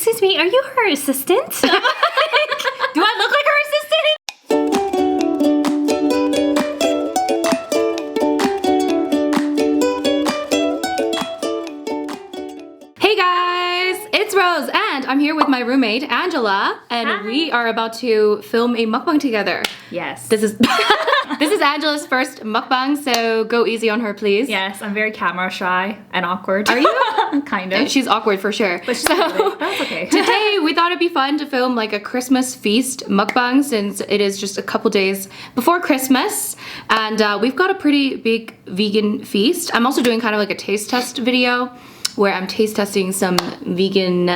excuse me, are you her assistant? Do I look like her assistant? Hey guys, it's Rose and I'm here with my roommate Angela and Hi. we are about to film a mukbang together. Yes. This is this is Angela's first mukbang, so go easy on her please. Yes, I'm very camera shy and awkward. Are you? Kind of. She's awkward for sure. But she's really, that's okay. Today we thought it'd be fun to film like a Christmas feast mukbang since it is just a couple days before Christmas and we've got a pretty big vegan feast. I'm also doing kind of like a taste test video where I'm taste testing some vegan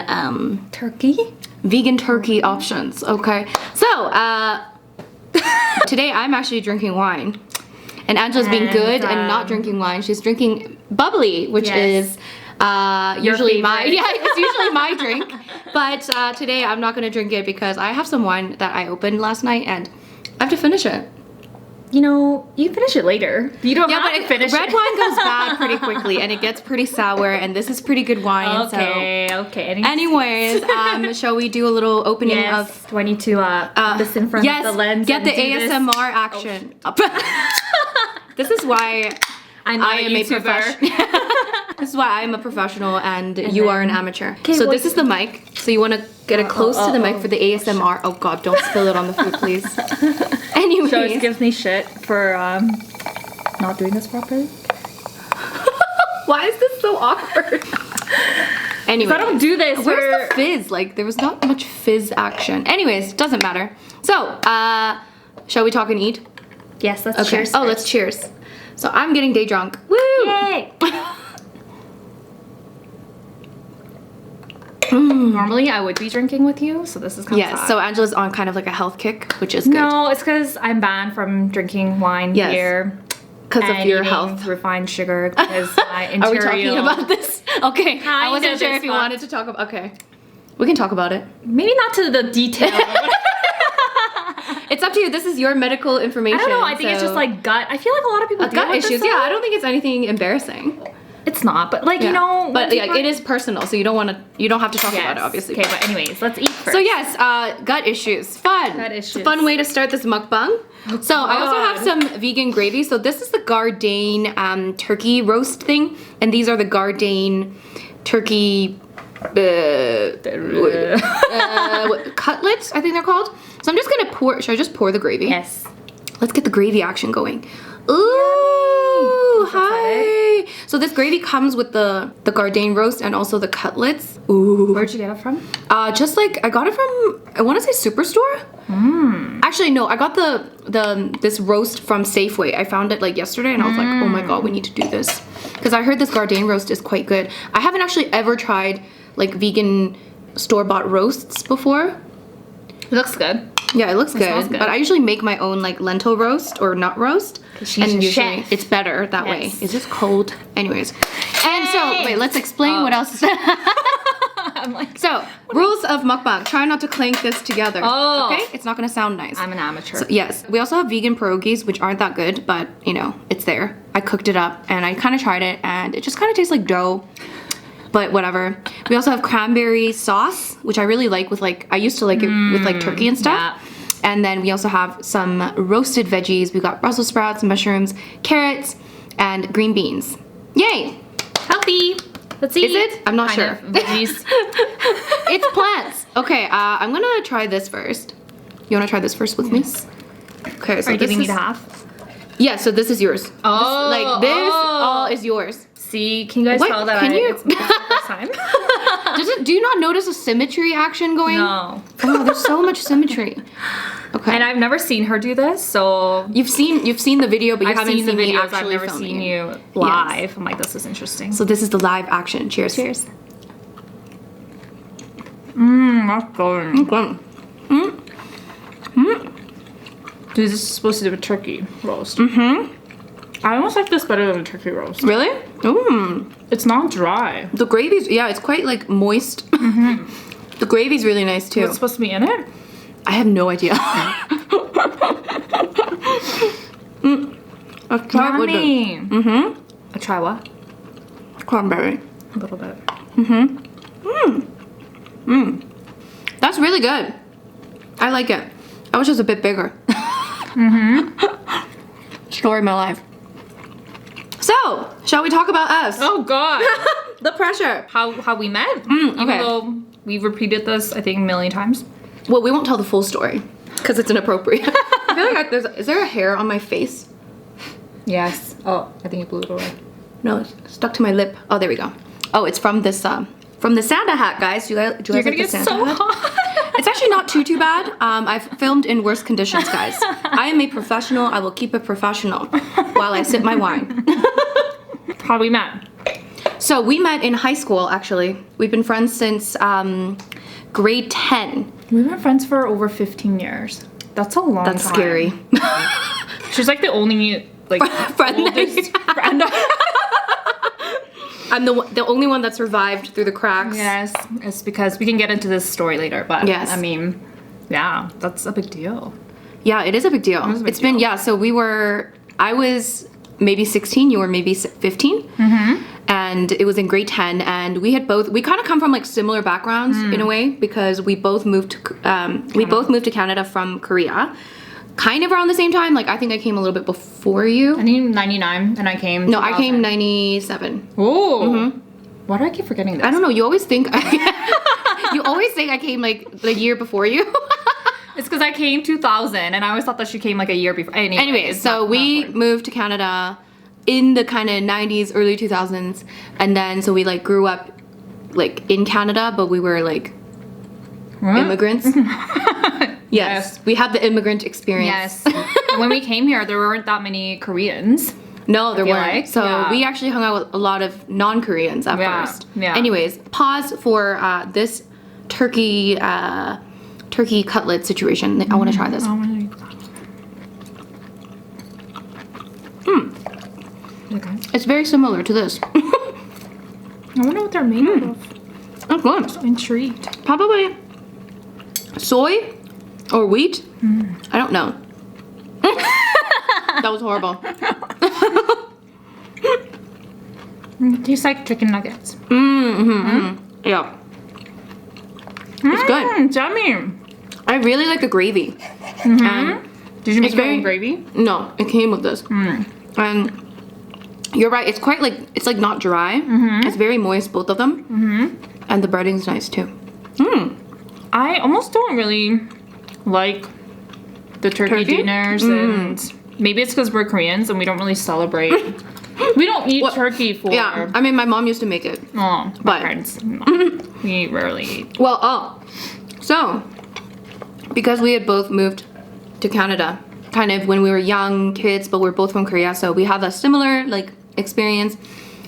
turkey options. Okay, so today I'm actually drinking wine and Angela's being good and not drinking wine. She's drinking bubbly, which is usually it's usually my drink, but today I'm not gonna drink it because I have some wine that I opened last night and I have to finish it. You know, you finish it later. You don't have to finish red it. wine goes bad pretty quickly and it gets pretty sour and this is pretty good wine. Okay. Anyways, shall we do a little opening of... Do I need to this in front of the lens? Get the and do ASMR this? action. This is why I am a professional. This is why I am a professional and you are an amateur. So this is the mic. So you want to get it close to the mic for the ASMR. Oh god, don't spill it on the food, please. Anyways. So it gives me shit for not doing this properly. Why is this so awkward? Anyways, I don't do this. Where's the fizz? Like there was not much fizz action. Anyways, doesn't matter. So, shall we talk and eat? Yes, let's cheers. Oh, let's cheers. So I'm getting day drunk. Woo! Yay! Normally I would be drinking with you, so this is kind of sad. So Angela's on kind of like a health kick, which is good. No, it's because I'm banned from drinking wine, beer. Because of your health. Refined sugar, because my interior... Are we talking about this? Okay, I wasn't sure if you fun. wanted to talk about... Okay, we can talk about it. Maybe not to the detail. It's up to you. This is your medical information. I don't know, I think it's just like gut. I feel like a lot of people gut issues. Yeah, I don't think it's anything embarrassing. It's not, but like, you know... But yeah, it is personal, so you don't have to talk about it, obviously. Okay, but anyways, let's eat first. So yes, gut issues. Fun. Gut issues. It's a fun way to start this mukbang. So I also have some vegan gravy. So this is the Gardein turkey roast thing. And these are the Gardein turkey cutlets, I think they're called. So I'm just gonna pour, should I just pour the gravy? Yes. Let's get the gravy action going. Ooh, hi. So this gravy comes with the Gardein roast and also the cutlets. Ooh. Where'd you get it from? Just like I got it from, I want to say Superstore. Actually, no, I got this roast from Safeway. I found it like yesterday and I was like, oh my god, we need to do this because I heard this Gardein roast is quite good. I haven't actually ever tried like vegan store-bought roasts before. It looks good. Yeah, it looks good. But I usually make my own like lentil roast or nut roast. And usually it's better that way. It's just cold. Anyways. And so, wait, let's explain what else. I'm like, so, rules of mukbang. Try not to clank this together. Oh. Okay? It's not gonna sound nice. I'm an amateur. So, yes. We also have vegan pierogies, which aren't that good, but you know, it's there. I cooked it up and I kind of tried it and it just kind of tastes like dough. But whatever. We also have cranberry sauce, which I really like with like, I used to like it with like turkey and stuff. Yeah. And then we also have some roasted veggies. We got Brussels sprouts, mushrooms, carrots, and green beans. Yay! Healthy. Let's eat. Is it? I'm not sure. Veggies. It's plants. Okay, I'm gonna try this first. You wanna try this first with me? Okay, so Are you giving me the half? Yeah, so this is yours. Oh. This all is yours. See, can you guys tell that it's the first time? Do you not notice a symmetry action going? No. Oh, there's so much symmetry. Okay. And I've never seen her do this, so you've seen the video, but you haven't seen me videos. actually I've never filming seen it. you live. Yes. I'm like, this is interesting. So this is the live action. Cheers. Cheers. That's good. Okay. Dude, this is supposed to be a turkey roast. I almost like this better than a turkey roast. Really? Ooh. It's not dry. The gravy's, yeah, it's quite like moist. The gravy's really nice too. What's supposed to be in it? I have no idea. Let's try with it. A try what? Cranberry. A little bit. That's really good. I like it. I wish it was a bit bigger. Story of my life. So, shall we talk about us? Oh God. The pressure. How we met. okay. Even though we've repeated this, I think, a million times. Well, we won't tell the full story because it's inappropriate. I feel like is there a hair on my face? Yes. Oh, I think you blew it away. No, it's stuck to my lip. Oh, there we go. Oh, it's from this from the Santa hat, guys. Do you guys You're like gonna the get Santa so hat? hot. It's actually not too bad. I've filmed in worse conditions, guys. I am a professional. I will keep it professional while I sip my wine. How we met? So we met in high school, actually. We've been friends since grade 10. We've been friends for over 15 years. That's a long time. That's scary. She's like the only like Friend. oldest friend. I'm the only one that survived through the cracks. Yes, it's because we can get into this story later, but Yes. I mean, yeah, that's a big deal. Yeah, it is a big deal. It is a big It's been, deal. yeah, so I was maybe 16, you were maybe 15. And it was in grade 10, and we kind of come from like similar backgrounds in a way, because we both moved to Canada from Korea. Kind of around the same time. Like, I think I came a little bit before you. I think 99, and I came. No, I 2000. came 97. Oh. Why do I keep forgetting this? I don't know. You always think I came like the year before you. It's because I came 2000, and I always thought that she came like a year before. Anyways, so we moved to Canada in the kind of 90s, early 2000s, and then so we like grew up like in Canada, but we were like immigrants. Yes, we had the immigrant experience. Yes. And when we came here, there weren't that many Koreans. No, there feel weren't. like, So yeah. we actually hung out with a lot of non-Koreans at Yeah, first. yeah. Anyways, pause for this turkey cutlet situation. I want to try this. Okay. It's very similar to this. I wonder what they're made out of. Oh, good. I'm intrigued. Probably soy or wheat. I don't know. That was horrible. It tastes like chicken nuggets. Yeah. It's good. Yummy. I really like the gravy. And Did you make It's your very- own gravy? no, it came with this. And you're right. It's quite like it's like not dry. It's very moist, both of them. And the breading's nice too. I almost don't really like the turkey Turkey? dinners, and maybe it's because we're Koreans and we don't really celebrate. We don't eat turkey for. Yeah, I mean, my mom used to make it. Oh, But- my parents. No. We rarely eat. Well, so because we had both moved to Canada, kind of when we were young kids, but we're both from Korea, so we had a similar like experience.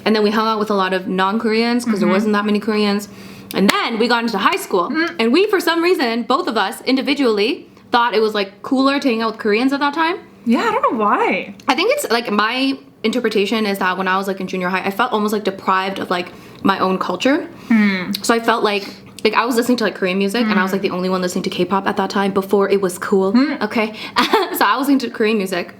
And then we hung out with a lot of non-Koreans because there wasn't that many Koreans. And then we got into high school, and we, for some reason, both of us individually thought it was like cooler to hang out with Koreans at that time. Yeah, I don't know why. I think it's like my interpretation is that when I was like in junior high, I felt almost like deprived of like my own culture. So I felt like I was listening to like Korean music, and I was like the only one listening to K-pop at that time before it was cool. Okay, so I was listening to Korean music,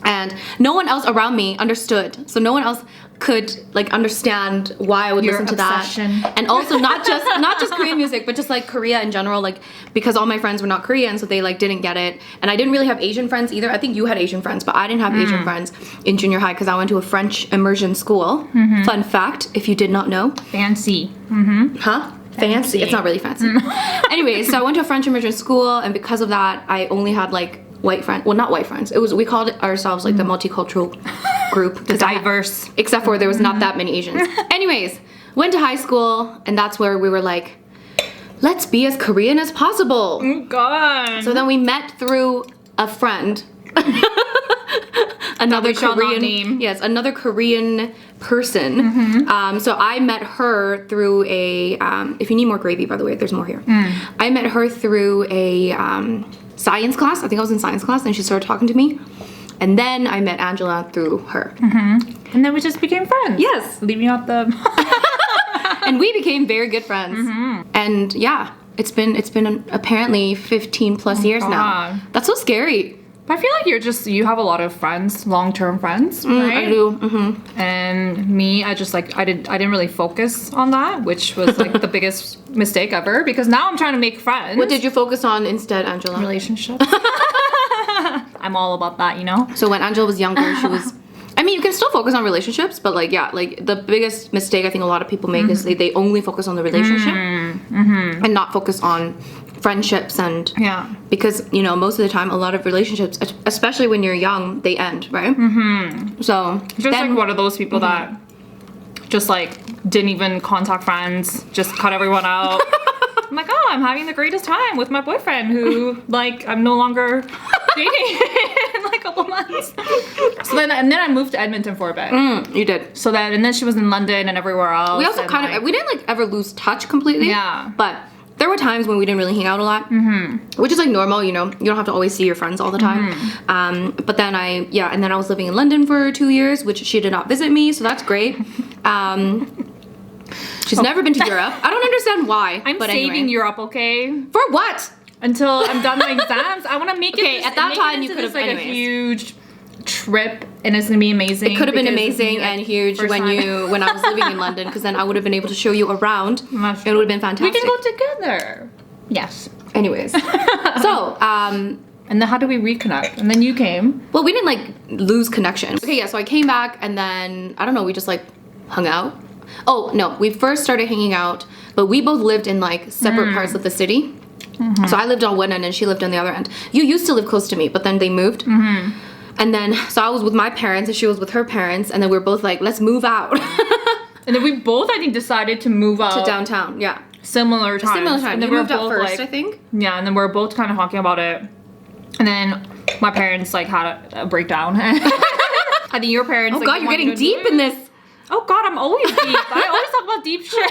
and no one else around me understood. So no one else could like understand why I would Your listen to obsession. that. And also not just Korean music, but just like Korea in general, like because all my friends were not Korean, so they like didn't get it. And I didn't really have Asian friends either. I think you had Asian friends, but I didn't have Asian friends in junior high because I went to a French immersion school. Fun fact, if you did not know. Fancy. Huh? Fancy. It's not really fancy. Anyway, so I went to a French immersion school, and because of that, I only had like white friends. Well, not white friends. We called ourselves like the multicultural group. The diverse. Except for there was not that many Asians. Anyways, went to high school, and that's where we were like, let's be as Korean as possible. Oh God. So then we met through a friend. Another we shall not Korean, name. yes, another Korean person. So I met her through a. If you need more gravy, by the way, there's more here. I met her through a science class. I think I was in science class, and she started talking to me. And then I met Angela through her. And then we just became friends. Yes, Leaving out the. and we became very good friends. And yeah, it's been apparently 15 plus years now. God. That's so scary. But I feel like you have a lot of friends, long-term friends, right? I do. Mm-hmm. And me, I didn't really focus on that, which was like the biggest mistake ever, because now I'm trying to make friends. What did you focus on instead, Angela? Relationships. I'm all about that, you know? So when Angela was younger, she was... I mean, you can still focus on relationships, but like, yeah, like the biggest mistake I think a lot of people make is they only focus on the relationship and not focus on friendships and... Yeah. Because, you know, most of the time, a lot of relationships, especially when you're young, they end, right? Mm-hmm. So... Just like one of those people that just like didn't even contact friends, just cut everyone out. I'm like, oh, I'm having the greatest time with my boyfriend who, like, I'm no longer dating in like a couple months. So then I moved to Edmonton for a bit. You did. So then she was in London and everywhere else. We also we didn't like ever lose touch completely. Yeah. But there were times when we didn't really hang out a lot, which is like normal, you know. You don't have to always see your friends all the time. But then and then I was living in London for 2 years, which she did not visit me, so that's great. She's never been to Europe. I don't understand why. I'm saving Europe, okay? For what? Until I'm done my exams. I want to make it. Okay, at that time you could have like a huge trip, and it's gonna be amazing. It could have been amazing and huge when I was living in London, because then I would have been able to show you around. It would have been fantastic. We can go together. Yes. Anyways, so and then how do we reconnect? And then you came. Well, we didn't like lose connection. Okay, yeah. So I came back, and then I don't know. We just like hung out. Oh no, we first started hanging out, but we both lived in like separate parts of the city. So I lived on one end and she lived on the other end. You used to live close to me, but then they moved. And then, so I was with my parents and she was with her parents, and then we were both like, let's move out. And then we both, I think, decided to move out. To downtown, yeah. Similar time. And then we moved out first, like, I think. Yeah, and then we were both kind of talking about it. And then my parents like had a breakdown. I think your parents. Oh God, you're getting deep in this. Oh God, I'm always deep. I always talk about deep shit.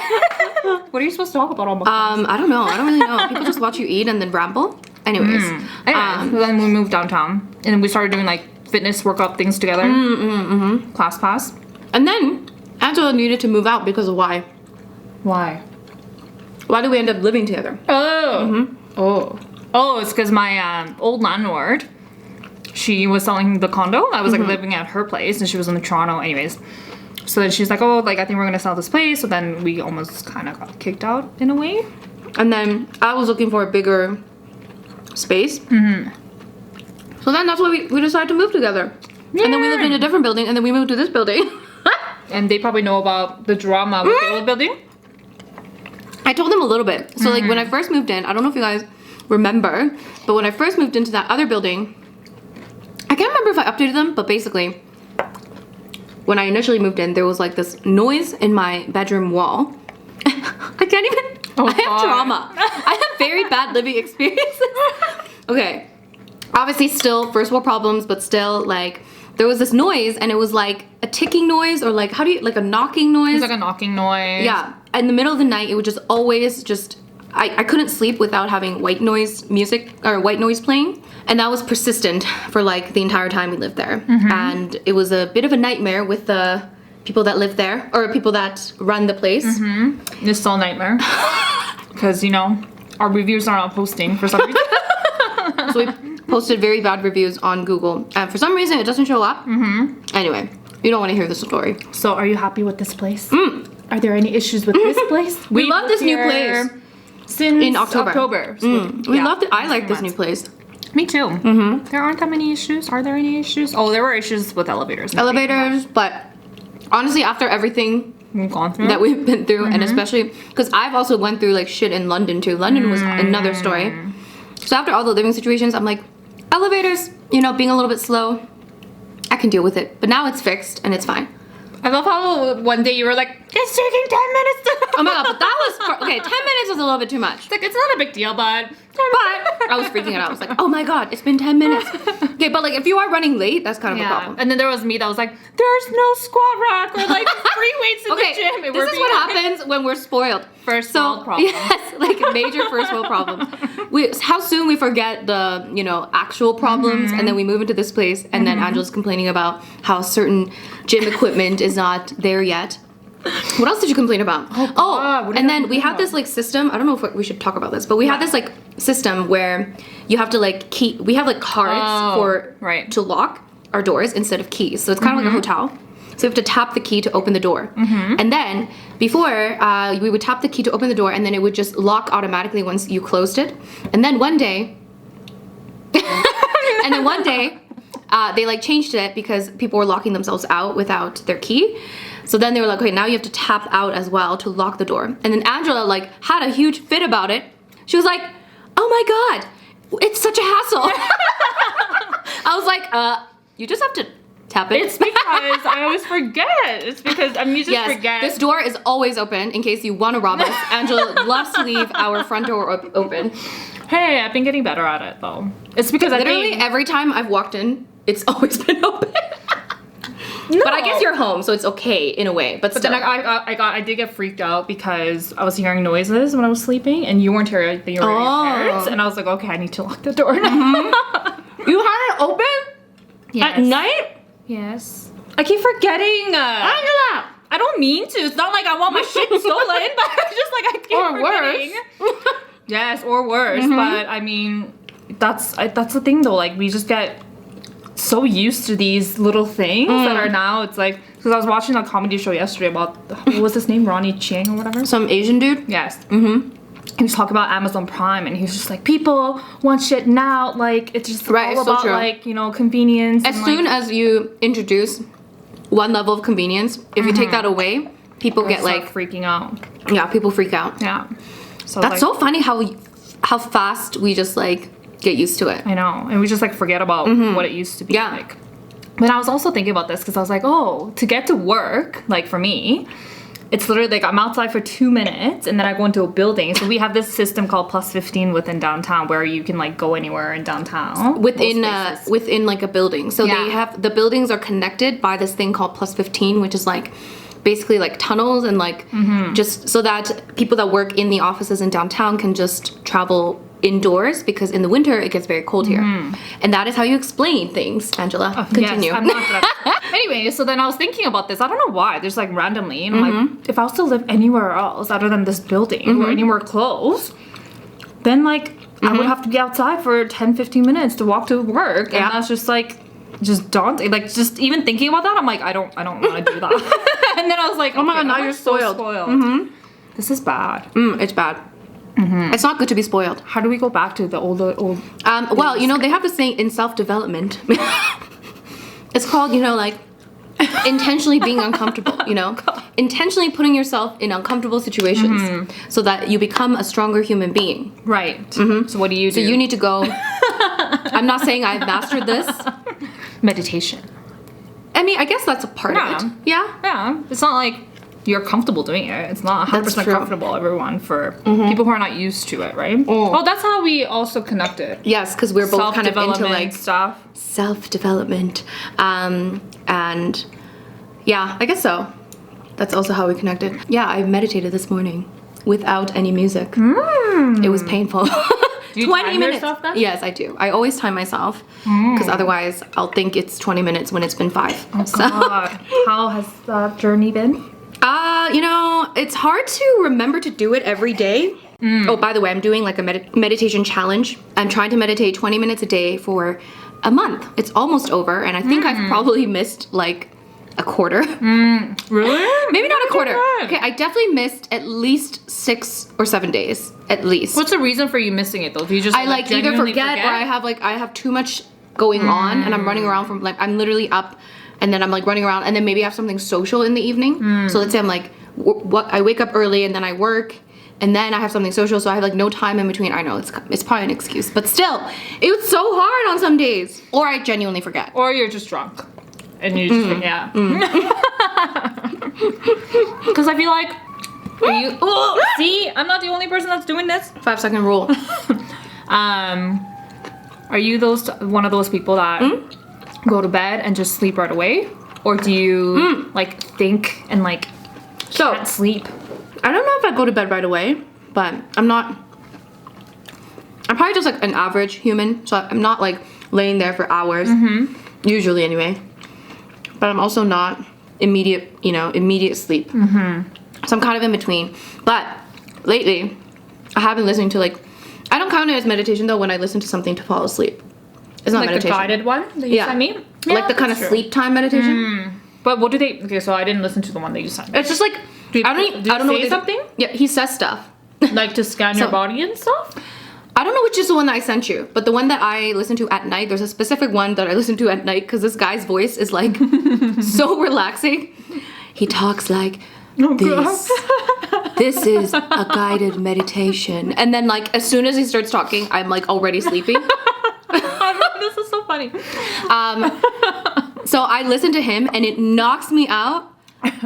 What are you supposed to talk about on mukbangs? I don't know. I don't really know. People just watch you eat and then ramble. Anyways. So then we moved downtown and we started doing like fitness workout things together. Class pass. And then Angela needed to move out because of why? Why? Why did we end up living together? Oh, it's because my old landlord, she was selling the condo. I was like living at her place and she was in Toronto anyways. So then she's like, oh, like I think we're gonna sell this place. So then we almost kind of got kicked out in a way. And then I was looking for a bigger space. So then that's why we decided to move together. Yeah. And then we lived in a different building, and then we moved to this building. And they probably know about the drama with the old building. I told them a little bit. So like when I first moved in, I don't know if you guys remember, but when I first moved into that other building, I can't remember if I updated them, but basically, when I initially moved in, there was like this noise in my bedroom wall. I can't even, I have trauma. I have very bad living experiences. Okay, obviously still first world problems, but still like, there was this noise and it was like a ticking noise or like, like a knocking noise. It was like a knocking noise. Yeah, in the middle of the night, it would just always I couldn't sleep without having white noise music or white noise playing. And that was persistent for like the entire time we lived there. And it was a bit of a nightmare with the people that live there or people that run the place. It's still a nightmare. Because, you know, our reviews are not posting for some reason. So we posted very bad reviews on Google. And for some reason, it doesn't show up. Anyway, you don't want to hear the story. So are you happy with this place? Are there any issues with this place? We love this new place. Since in October. We loved it. I like this new place. Me too. There aren't that many issues. Are there any issues? Oh, there were issues with elevators. But honestly, after everything we've gone through that we've been through, and especially because I've also went through like shit in London too. London was another story. So after all the living situations, I'm like, elevators, you know, being a little bit slow, I can deal with it. But now it's fixed and it's fine. I love how one day you were like, it's taking 10 minutes to... Oh my God, but that was... Okay, 10 minutes was a little bit too much. It's like, it's not a big deal, but I was freaking out. I was like, oh my God, it's been 10 minutes. Okay, but like if you are running late, that's kind of a problem. And then there was me that was like, there's no squat rack or like free weights in the gym. And this is what happens when we're spoiled. First world problem. Yes, like major first world problems. How soon we forget the, you know, actual problems, and then we move into this place, and then Angela's complaining about how certain gym equipment is not there yet. What else did you complain about? God, what did and I then we complain had this about? like system. I don't know if we should talk about this, but we had this like system where you have to like we have like cards for to lock our doors instead of keys. So it's kind of like a hotel. So we have to tap the key to open the door. And then before we would tap the key to open the door, and then it would just lock automatically once you closed it. And then one day, they like changed it because people were locking themselves out without their key. So then they were like, okay, now you have to tap out as well to lock the door. And then Angela like had a huge fit about it. She was like, oh my God, it's such a hassle. I was like, you just have to tap it. It's because I always forget. It's because you just forget. This door is always open in case you want to rob us. Angela loves to leave our front door open. Hey, I've been getting better at it though. It's because literally every time I've walked in, it's always been open. No. But I guess you're home, so it's okay in a way. But then I did get freaked out because I was hearing noises when I was sleeping, and you weren't here. I think you were at your parents, and I was like, okay, I need to lock the door now. You had it open at night? Yes. I keep forgetting. Angela! I don't mean to. It's not like I want my shit stolen, but it's just like I keep forgetting. Worse. Yes, or worse. But I mean, that's the thing though. Like we just get so used to these little things that are now. It's like because I was watching a comedy show yesterday about what was his name, Ronnie Chiang or whatever. Some Asian dude. Yes. He was talking about Amazon Prime, and he was just like, people want shit now. Like it's just all about like convenience. As soon as you introduce one level of convenience, if you take that away, people get like freaking out. Yeah, people freak out. Yeah. So that's so funny how fast we just like get used to it. I know, and we just like forget about what it used to be like. But I was also thinking about this because I was like, oh, to get to work, like for me, it's literally like I'm outside for 2 minutes and then I go into a building. So we have this system called +15 within downtown where you can like go anywhere in downtown. Within like a building. So they have the buildings are connected by this thing called +15, which is like basically like tunnels and like just so that people that work in the offices in downtown can just travel indoors because in the winter it gets very cold here. And that is how you explain things, Angela. Continue. Yes, I'm not good at Anyway, so then I was thinking about this. I don't know why. There's like randomly, and I'm like, if I was to live anywhere else other than this building or anywhere close, then like I would have to be outside for 10-15 minutes to walk to work. And that's just like just daunting. Like just even thinking about that, I'm like, I don't want to do that. And then I was like, oh my god, now you're spoiled. This is bad. It's bad. It's not good to be spoiled. How do we go back to the old? Well, they have this thing in self-development. It's called, like intentionally being uncomfortable, intentionally putting yourself in uncomfortable situations so that you become a stronger human being. Right. So what do you do? So you need to go. I'm not saying I've mastered this. Meditation. I mean, I guess that's a part of it. Yeah. It's not like you're comfortable doing it. It's not 100% comfortable, everyone, for people who are not used to it, right? Oh, that's how we also connected. Yes, because we're both kind of into like stuff. Self-development. And yeah, I guess so. That's also how we connected. Yeah, I meditated this morning without any music. It was painful. Do you 20 time minutes. yourself then? Yes, I do. I always time myself because otherwise I'll think it's 20 minutes when it's been 5. Oh god. How has that journey been? It's hard to remember to do it every day. Oh, by the way, I'm doing like a meditation challenge. I'm trying to meditate 20 minutes a day for a month. It's almost over, and I think I've probably missed like a quarter. Really? Maybe not a quarter. Okay, I definitely missed at least 6 or 7 days, at least. What's the reason for you missing it though? Do you just I like either forget or I have too much going on, and I'm running around from like I'm literally up. And then I'm like running around, and then maybe I have something social in the evening. So let's say I'm like, I wake up early and then I work, and then I have something social, so I have like no time in between. I know it's probably an excuse, but still, it was so hard on some days. Or I genuinely forget. Or you're just drunk, and you just forget. Because I feel like, see, I'm not the only person that's doing this. 5-second rule. Are you one of those people that go to bed and just sleep right away, or do you like think and like can't sleep? I don't know if I go to bed right away, but I'm probably just like an average human, so I'm not like laying there for hours, usually anyway. But I'm also not immediate sleep. So I'm kind of in between. But lately, I have been listening to like, I don't count it as meditation though when I listen to something to fall asleep. It's not like meditation. the guided one that you sent me? Yeah, Like the kind of sleep time meditation. But what do they... Okay, so I didn't listen to the one that you sent me. It's just like, I don't know what something? Yeah, he says stuff. Like to scan your body and stuff? I don't know which is the one that I sent you, but the one that I listen to at night, there's a specific one that I listen to at night because this guy's voice is like so relaxing. He talks like this. This is a guided meditation. And then like as soon as he starts talking, I'm like already sleeping. This is so funny. So I listen to him and it knocks me out.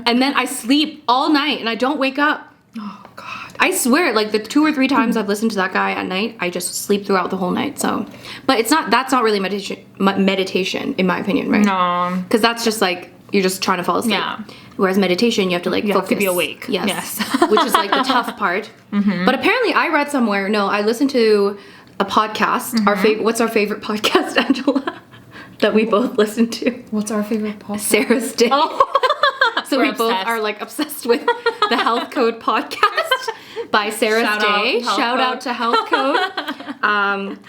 And then I sleep all night and I don't wake up. Oh God. I swear, like the 2 or 3 times I've listened to that guy at night, I just sleep throughout the whole night. So, but that's not really meditation in my opinion, right? No. Because that's just like, you're just trying to fall asleep. Yeah. Whereas meditation, you have to like focus. have to be awake. Yes. Which is like the tough part. But apparently I read somewhere, I listened to a podcast. What's our favorite podcast, Angela? That we both listen to. What's our favorite podcast? Sarah's Day. So we both obsessed. are like obsessed with the Health Code podcast by Sarah's Day. Shout out to Health Code.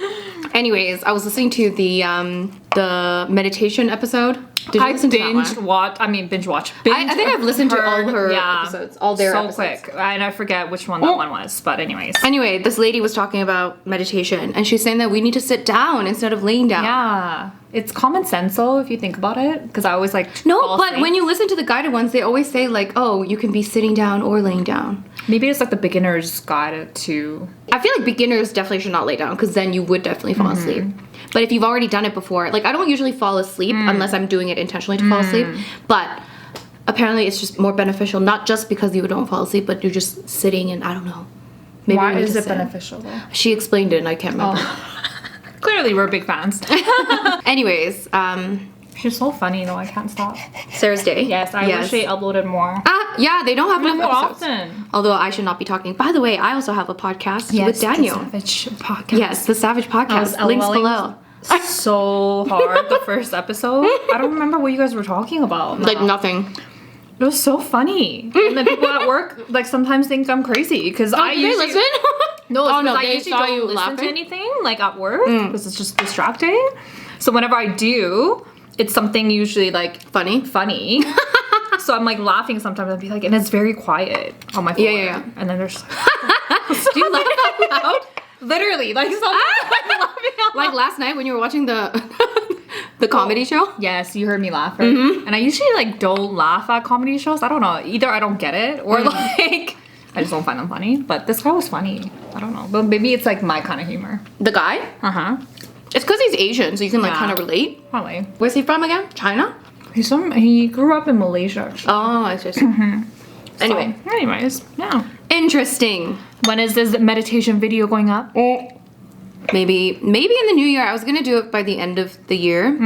Anyways, I was listening to the meditation episode. Did you listen to that one? Binge watch. I think I've listened to all her episodes, all their episodes. So quick, and I forget which one that one was. But anyways. Anyway, this lady was talking about meditation, and she's saying that we need to sit down instead of laying down. Yeah, it's common sense though if you think about it, because I always like no, but when you listen to the guided ones, they always say like, oh, you can be sitting down or laying down. Maybe it's like the beginner's guide to. I feel like beginners definitely should not lay down because then you would definitely fall asleep. But if you've already done it before, like I don't usually fall asleep unless I'm doing it intentionally to fall asleep. But apparently it's just more beneficial, not just because you don't fall asleep, but you're just sitting and I don't know. Maybe why is it beneficial though? She explained it and I can't remember. Clearly we're big fans. Anyways, she's so funny though, I can't stop. Sarah's Day. Yes, I wish they uploaded more. Yeah, they don't have enough more episodes. often. Although I should not be talking. By the way, I also have a podcast with Daniel. The Savage podcast. Yes, the Savage podcast. Links below. So hard the first episode. I don't remember what you guys were talking about. Like nothing. It was so funny. And then people at work like sometimes think I'm crazy because I usually listen. No, no, I they usually saw don't you listen laughing? to anything like at work because it's just distracting. So whenever I do, it's something usually like Funny. So I'm like laughing sometimes. I'd be like, and it's very quiet on my phone. Yeah. And then there's. Do you laugh out loud? Literally, like sometimes I'm laughing out Like last night when you were watching the comedy show? Yes, you heard me laugh, right? And I usually like don't laugh at comedy shows. I don't know. Either I don't get it or like I just don't find them funny. But this guy was funny. I don't know. But maybe it's like my kind of humor. The guy? Uh-huh. It's because he's Asian, so you can like kind of relate. Probably. Where's he from again? China? He grew up in Malaysia, actually. Oh, I see. Anyway. So, anyways, yeah. Interesting. When is this meditation video going up? Maybe in the new year. I was gonna do it by the end of the year,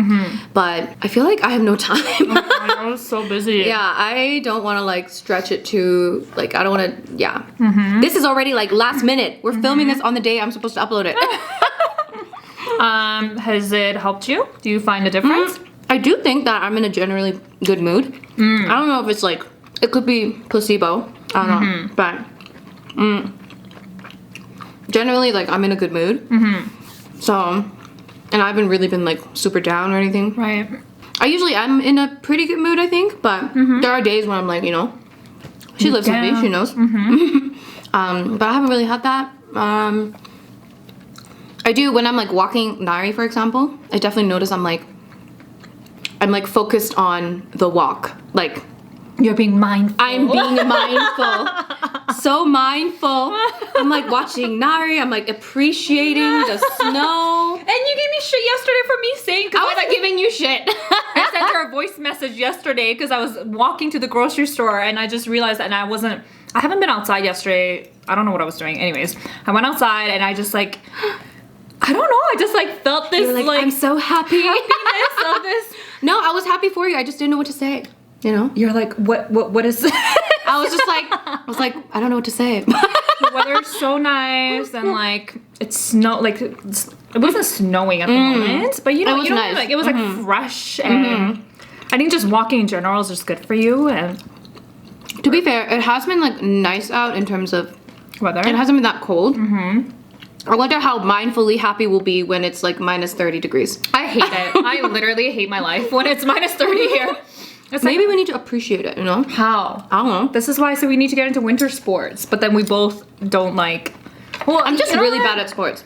but I feel like I have no time. I was so busy. Yeah, I don't want to like stretch it too. Like I don't want to. Yeah, this is already like last minute. We're filming this on the day I'm supposed to upload it. Has it helped you? Do you find a difference? I do think that I'm in a generally good mood. I don't know if it's like it could be placebo. I don't know, but generally like I'm in a good mood. So, and I haven't really been like super down or anything. Right. I usually am in a pretty good mood, I think, but there are days when I'm like, she lives with me, she knows. But I haven't really had that. I do when I'm like walking Nari, for example. I definitely notice I'm like focused on the walk. Like you're being mindful. I'm being mindful. So mindful. I'm like watching Nari. I'm like appreciating the snow. And you gave me shit yesterday for me saying. I was like giving you shit. I sent her a voice message yesterday because I was walking to the grocery store and I just realized that I haven't been outside yesterday. I don't know what I was doing. Anyways, I went outside and I just like, I don't know. I just like felt this like I'm so happy. happiness of this. No, I was happy for you. I just didn't know what to say. You're like, what is this? I was like, I don't know what to say. The weather's so nice and like it wasn't snowing at the moment, but it was nice. Like it was like fresh and I think just walking in general is just good for you. And To be fair, it has been like nice out in terms of weather. it hasn't been that cold. I wonder how mindfully happy we'll be when it's like minus 30 degrees. I hate it. I literally hate my life when it's minus 30 here. It's Maybe we need to appreciate it, you know? How? I don't know. This is why I said we need to get into winter sports, but then we both don't like. Well, I'm just you know really what? bad at sports.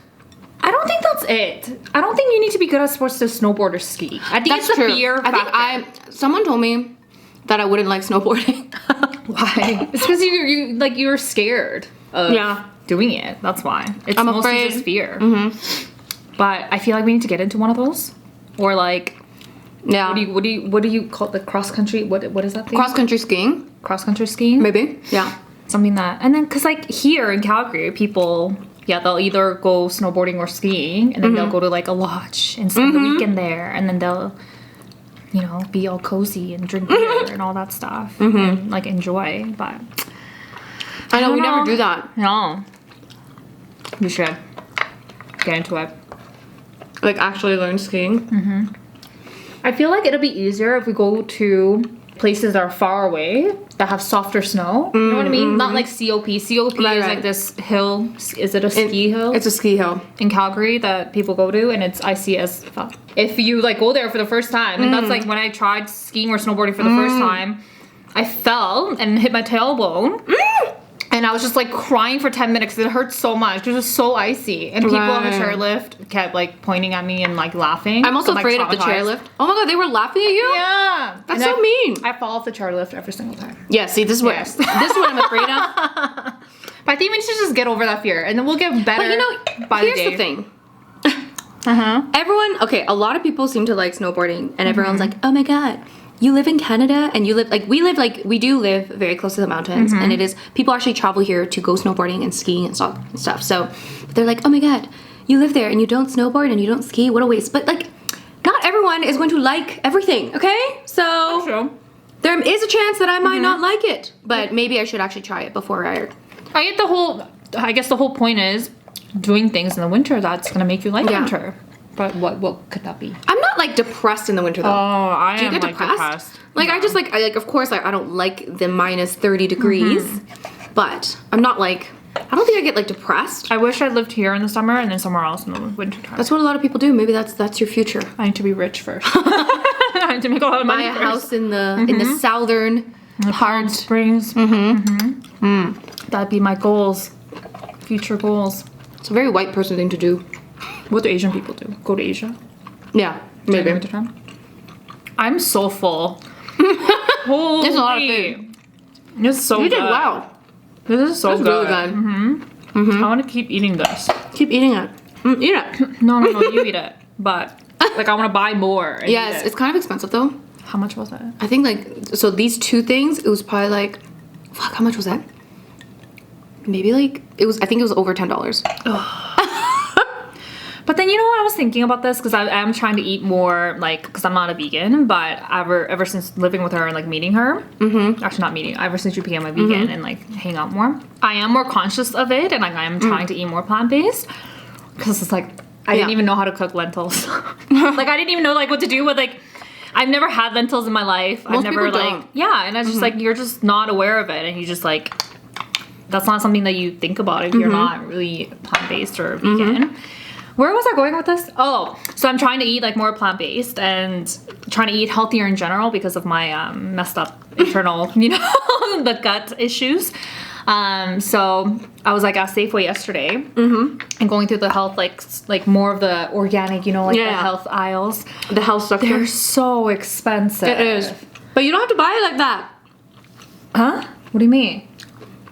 I don't think that's it. I don't think you need to be good at sports to snowboard or ski. I think That's it's the true. fear I think someone told me that I wouldn't like snowboarding. Why? It's because you're scared of doing it. That's why. It's I'm mostly afraid. just fear. But I feel like we need to get into one of those, or like. Yeah. What do you call it? The cross country? What is that thing? Cross country skiing? Cross country skiing? Maybe. Yeah. Something that, and then because like here in Calgary, people, they'll either go snowboarding or skiing, and then they'll go to like a lodge and spend the weekend there, and then they'll, be all cozy and drink beer and all that stuff, and like enjoy. But I know we never do that. No, we should get into it. Like actually learn skiing. I feel like it'll be easier if we go to places that are far away that have softer snow. You know what I mean? Not like COP. COP Right, is right. like this hill. Is it a ski hill? It's a ski hill. In Calgary that people go to, and it's icy as fuck. If you like go there for the first time, and that's like when I tried skiing or snowboarding for the first time, I fell and hit my tailbone. And I was just like crying for 10 minutes because it hurt so much. It was just so icy. And people on the chairlift kept like pointing at me and like laughing. I'm also like, afraid of the chairlift. Oh my god, they were laughing at you? Yeah. That's so mean. I fall off the chairlift every single time. Yeah, see, this is what Yes. this is what I'm afraid of. But I think we should just get over that fear and then we'll get better But here's the thing. Everyone, okay, a lot of people seem to like snowboarding, and everyone's like, oh my god, you live in Canada, and you live, we do live very close to the mountains, and it is, people actually travel here to go snowboarding and skiing and stuff, so they're like, oh my god, you live there, and you don't snowboard, and you don't ski, what a waste, but like, not everyone is going to like everything, okay? So, True. there is a chance that I might not like it, but maybe I should actually try it before I I guess the whole point is doing things in the winter that's going to make you like Yeah. winter. But what could that be? I'm not like depressed in the winter though. I Do you get depressed? Like I just like of course like I don't like the minus 30 degrees, but I'm not like I don't think I get like depressed. I wish I lived here in the summer and then somewhere else in the winter time. That's what a lot of people do. Maybe that's your future. I need to be rich first. I need to make a lot of money Buy a first. house in the southern Palm Springs. That'd be my goals. Future goals. It's a very white person thing to do. What do Asian people do? Go to Asia? Yeah, During maybe. winter time? I'm so full. Holy. It's a lot of food. This is so You good. did well. This is so That's good. really good. I want to keep eating this. Keep eating it. Eat it. No, you eat it. But, like, I want to buy more. And Yes, eat it. it's kind of expensive though. How much was it? I think like so these two things it was probably like fuck how much was that? Maybe like I think it was over $10. But then you know what I was thinking about this because I am trying to eat more like because I'm not a vegan, but ever since living with her and like meeting her, actually not meeting, ever since you became a vegan and like hang out more, I am more conscious of it and like I am trying to eat more plant based because it's like I didn't even know how to cook lentils. Like I didn't even know like what to do with like I've never had lentils in my life. Most I've never people like don't. yeah, and it's just like you're just not aware of it and you just like that's not something that you think about if you're not really plant based or vegan. Where was I going with this? Oh, so I'm trying to eat like more plant-based and trying to eat healthier in general because of my messed up internal, the gut issues. So I was like at Safeway yesterday and going through the health, like more of the organic, the health aisles. The health section. They're so expensive. It is. But you don't have to buy it like that. Huh? What do you mean?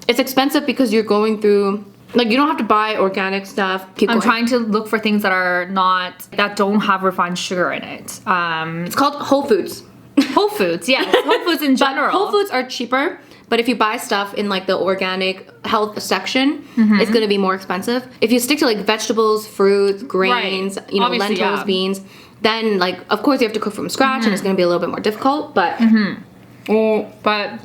It's expensive because you're going through like you don't have to buy organic stuff. I'm trying to look for things that don't have refined sugar in it. It's called Whole Foods. Whole Foods, yes. Whole Foods in general. But Whole Foods are cheaper, but if you buy stuff in like the organic health section, it's going to be more expensive. If you stick to like vegetables, fruits, grains, Right. Obviously, lentils, beans, then like of course you have to cook from scratch and it's going to be a little bit more difficult, but But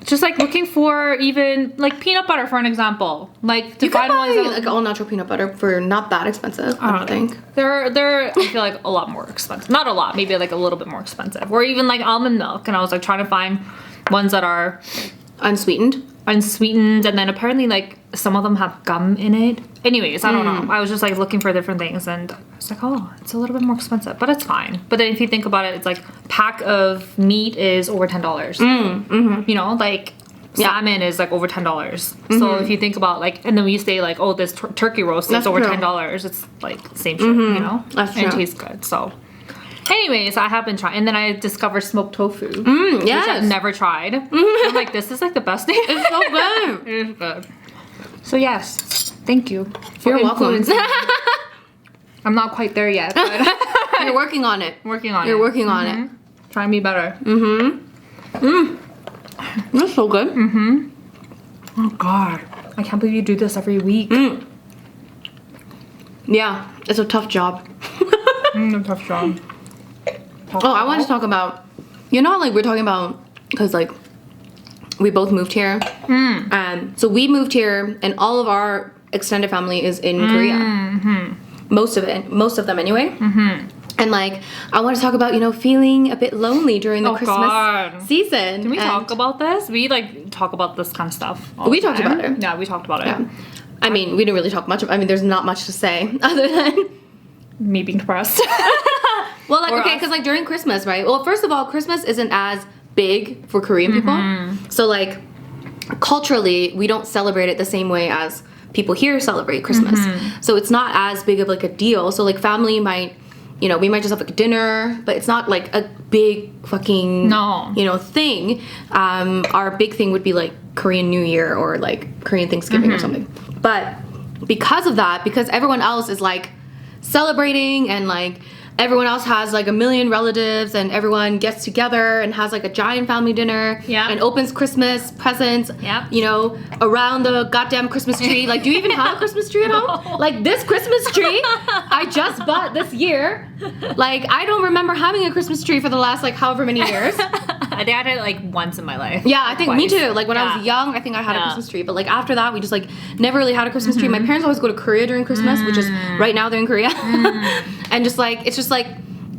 just like looking for even like peanut butter for an example. Like to You can find ones buy that like all natural peanut butter for not that expensive, I don't think. they're I feel like a lot more expensive. Not a lot, maybe like a little bit more expensive. Or even like almond milk, and I was like trying to find ones that are Unsweetened. unsweetened, and then apparently like some of them have gum in it. Anyways, I don't know. I was just like looking for different things, and I was like, oh, it's a little bit more expensive, but it's fine. But then if you think about it, it's like pack of meat is over $10. You know, like salmon is like over $10. So if you think about like, and then we say like, oh, this turkey roast is over $10. It's like same shit, you know. That's and it true. tastes good. So. Anyways, I have been trying, and then I discovered smoked tofu, Yes. which I've never tried. I'm like, this is like the best thing. It's so good. It is good. So yes, thank you. For You're welcome. influencing me. I'm not quite there yet, but You're working on it. working on it. You're working on it. Trying to be better. That's so good. Oh God, I can't believe you do this every week. Yeah, it's a tough job. Tough job. Oh, I want to talk about, you know how like we're talking about, because like we both moved here. And so we moved here and all of our extended family is in Korea. Most of them anyway. And like, I want to talk about, you know, feeling a bit lonely during the Christmas season. Can we talk about this? We like talk about this kind of stuff. We talked about it. Yeah, we talked about it. Yeah. I mean, we didn't really talk much. I mean, there's not much to say other than Me being depressed. well, like, Or okay, us. because like during Christmas, right? Well, first of all, Christmas isn't as big for Korean people. So like culturally, we don't celebrate it the same way as people here celebrate Christmas. So it's not as big of like a deal. So like family might, you know, we might just have like a dinner, but it's not like a big fucking, you know, thing. Our big thing would be like Korean New Year or like Korean Thanksgiving or something. But because of that, because everyone else is like celebrating and like everyone else has like a million relatives and everyone gets together and has like a giant family dinner and opens Christmas presents, you know, around the goddamn Christmas tree. Like, do you even have a Christmas tree at home? Like, this Christmas tree I just bought this year. Like, I don't remember having a Christmas tree for the last like however many years. I think I had it like once in my life. Yeah, I think me Twice. too. Like when I was young, I think I had a Christmas tree. But like after that, we just like never really had a Christmas tree. My parents always go to Korea during Christmas, which is right now they're in Korea. And just like, it's just like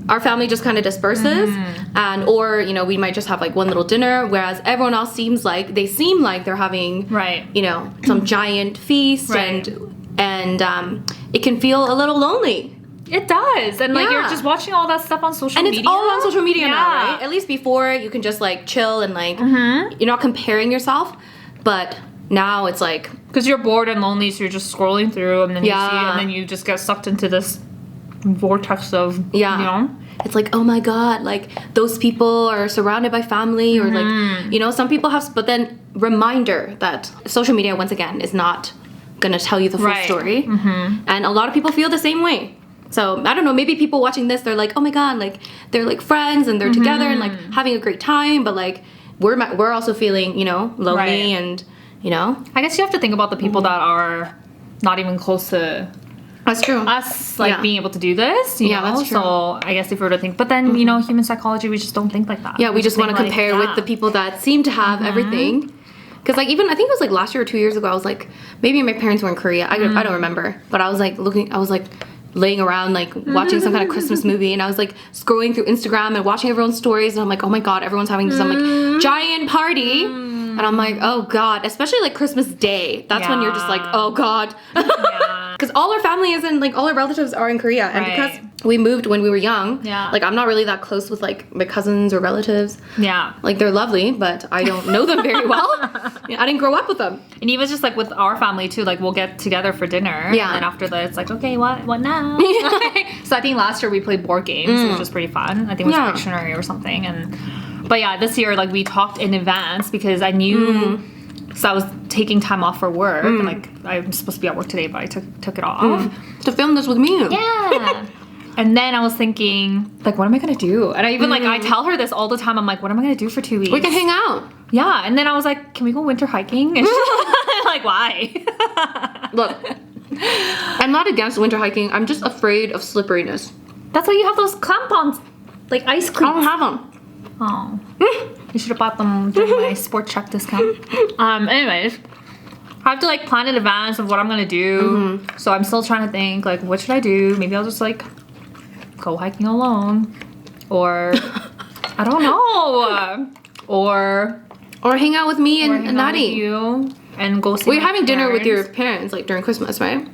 our family just kind of disperses. And or, you know, we might just have like one little dinner, whereas everyone else seem like they're having, you know, some giant feast and it can feel a little lonely. It does. And like you're just watching all that stuff on social media. And it's all on social media now, right? At least before you can just like chill and like you're not comparing yourself. But now it's like because you're bored and lonely, so you're just scrolling through and then you see and then you just get sucked into this vortex of you know. It's like, oh my god, like those people are surrounded by family or like, you know, some people have, but then reminder that social media once again is not gonna tell you the full story. And a lot of people feel the same way. So I don't know, maybe people watching this, they're like, oh my god, like they're like friends and they're together and like having a great time, but like we're also feeling, you know, lonely and, you know. I guess you have to think about the people that are not even close to that's true. us, like being able to do this, you know? That's true. So I guess if we were to think, but then, you know, human psychology, we just don't think like that. Yeah, we just want to compare with the people that seem to have everything. Because like even I think it was like last year or 2 years ago, I was like, maybe my parents were in Korea. I don't remember, but I was like laying around like watching some kind of Christmas movie, and I was like scrolling through Instagram and watching everyone's stories, and I'm like, oh my god, everyone's having some like giant party, and I'm like, oh god, especially like Christmas Day. That's when you're just like, oh god. Because all our family is in, like, all our relatives are in Korea. And because we moved when we were young, like, I'm not really that close with, like, my cousins or relatives. Like, they're lovely, but I don't know them very well. I didn't grow up with them. And even just, like, with our family, too, like, we'll get together for dinner. And then after that, it's like, okay, what now? So I think last year we played board games, which was pretty fun. I think it was Pictionary or something. But yeah, this year, like, we talked in advance because I knew... So I was taking time off for work. Like, I'm supposed to be at work today, but I took it off. To film this with me. Yeah. And then I was thinking, like, what am I going to do? And I even, like, I tell her this all the time. I'm like, what am I going to do for 2 weeks? We can hang out. Yeah. And then I was like, can we go winter hiking? And she's like, why? Look, I'm not against winter hiking. I'm just afraid of slipperiness. That's why you have those crampons. Like, ice cleats. I don't have them. Oh. You should have bought them during my sports check discount. Anyways, I have to like plan in advance of what I'm gonna do. So I'm still trying to think like, what should I do? Maybe I'll just like go hiking alone, or I don't know, or hang out with me and Nadi. You and go see. Well, you're having dinner with your parents. parents like during Christmas, right?